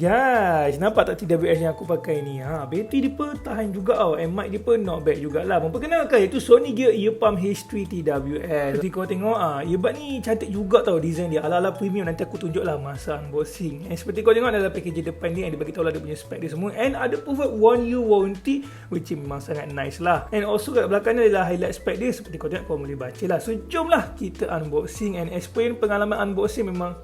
Guys, nampak tak TWS yang aku pakai ni? Bateri dia pun tahan juga tau. And mic dia pun not bad jugalah. Memperkenalkan iaitu Sony Gear Earpump H3 TWS. Seperti kau tengok, earbud ni cantik juga tau design dia. Ala-ala premium, nanti aku tunjuk lah masa unboxing. And seperti kau tengok dalam packaging depan dia, dia bagi tahu lah dia punya spek dia semua. And ada provide 1 year warranty, which memang sangat nice lah. And also kat belakang ni adalah highlight spek dia. Seperti kau tengok, kau boleh baca lah. So jom lah kita unboxing. And experience pengalaman unboxing memang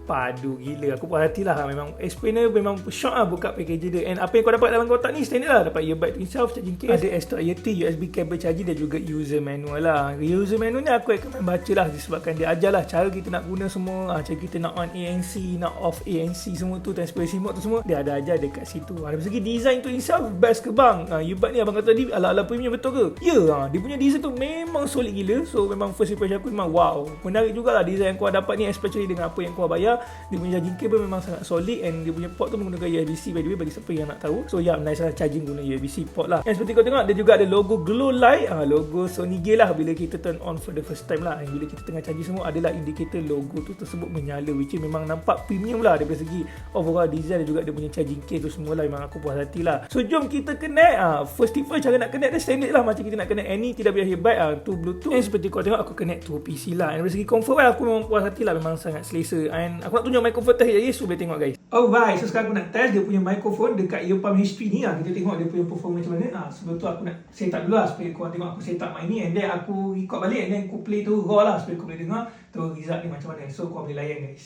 padu gila. Aku puas hati lah. Memang experience memang shock lah buka packaging dia. And apa yang kau dapat dalam kotak ni standard lah. Dapat earbud itself, charging case, ada extra earpiece, USB cable charging dan juga user manual lah. User manual ni aku recommend baca lah disebabkan dia ajar lah cara kita nak guna semua, cara kita nak on ANC, nak off ANC semua tu, transparency mode tu semua dia ada ajar dekat situ. Dari segi design tu itself best ke bang? Earbud ni abang kata tadi ala-ala premium betul ke? Ya, dia punya design tu memang solid gila. So memang first impression aku memang wow. Menarik jugalah design yang kau dapat ni, especially dengan apa yang kau bayar. Dia punya charging cable memang sangat solid. And dia punya port tu menggunakan USB by the way, bagi siapa yang nak tahu. So nice lah charging guna USB port lah. And seperti kau tengok, dia juga ada logo glow light, logo Sony Gear lah bila kita turn on for the first time lah. And bila kita tengah charging semua, adalah indikator logo tu tersebut menyala, which is memang nampak premium lah daripada segi overall design dan juga dia punya charging case tu semua lah. Memang aku puas hati lah. So jom kita connect. First thing first, cara nak connect dia standard lah macam kita nak connect any TWS earbud tu Bluetooth. And seperti kau tengok, aku connect to PC lah. And dari segi comfort lah, aku memang puas hati lah. Memang sangat selesa. And aku nak tunjuk microphone test je, so boleh tengok guys. Alright, so sekarang aku nak test dia punya microphone dekat Earpump H3 ni lah. Kita tengok dia punya performance macam mana. Sebelum tu aku nak set up dulu lah supaya korang tengok aku set up mic ni. And then aku record balik, and then aku play tu raw lah supaya kau boleh dengar tu result ni macam mana. So kau boleh layan guys.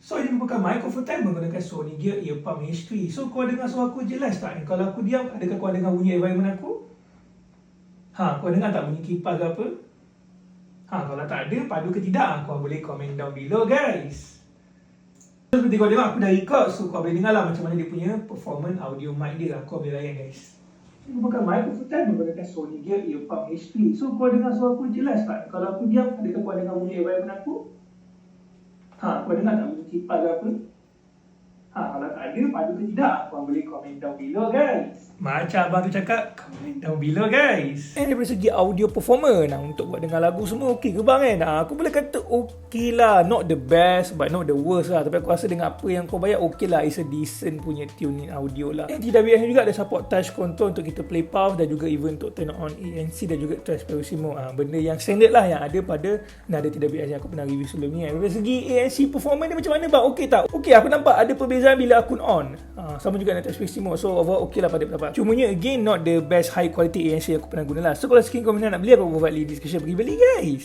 So ini merupakan microphone test menggunakan Sony Gear Earpump H3. So kau dengar suara aku jelas tak? Kalau aku diam, adakah kau dengar bunyi environment aku? Kau dengar tak bunyi kipas ke apa? Kalau tak ada, padu ke tidak? Kau boleh komen down below guys. Seperti kau tengok, aku dah record. So kau boleh dengar lah macam mana dia punya performance audio mic dia lah. Kau boleh layan guys. Ini merupakan microphone test menggunakan Sony Gear Earpump H3. So kau dengar suara aku jelas tak? Kalau aku diam, adakah kau dengar bunyi environment aku? Kau dengar tak bunyi kipas ke apa? Kalau tak ada, padu ke tidak? Kau boleh komen down below guys. Macam abang tu cakap, komen down below guys. And dari segi audio performance, untuk buat dengar lagu semua okey ke bang kan? Aku boleh kata okey lah. Not the best but not the worst lah. Tapi aku rasa dengan apa yang kau bayar, okey lah. It's a decent punya tuning audio lah. And TWS juga ada support touch control untuk kita play pause dan juga even untuk turn on ANC dan juga transparency mode. Benda yang standard lah yang ada pada nada TWS yang aku pernah review sebelum ni. Dari segi ANC performance dia macam mana bang? Okey tak? Okey, aku nampak ada perbezaan bila aku on. Sama juga dengan transparency mode. So overall okey lah pada pendapat. Cumanya again not the best high quality ANC yang aku pernah guna lah. So kalau skin kau nak beli, aku provide link description, pergi beli guys.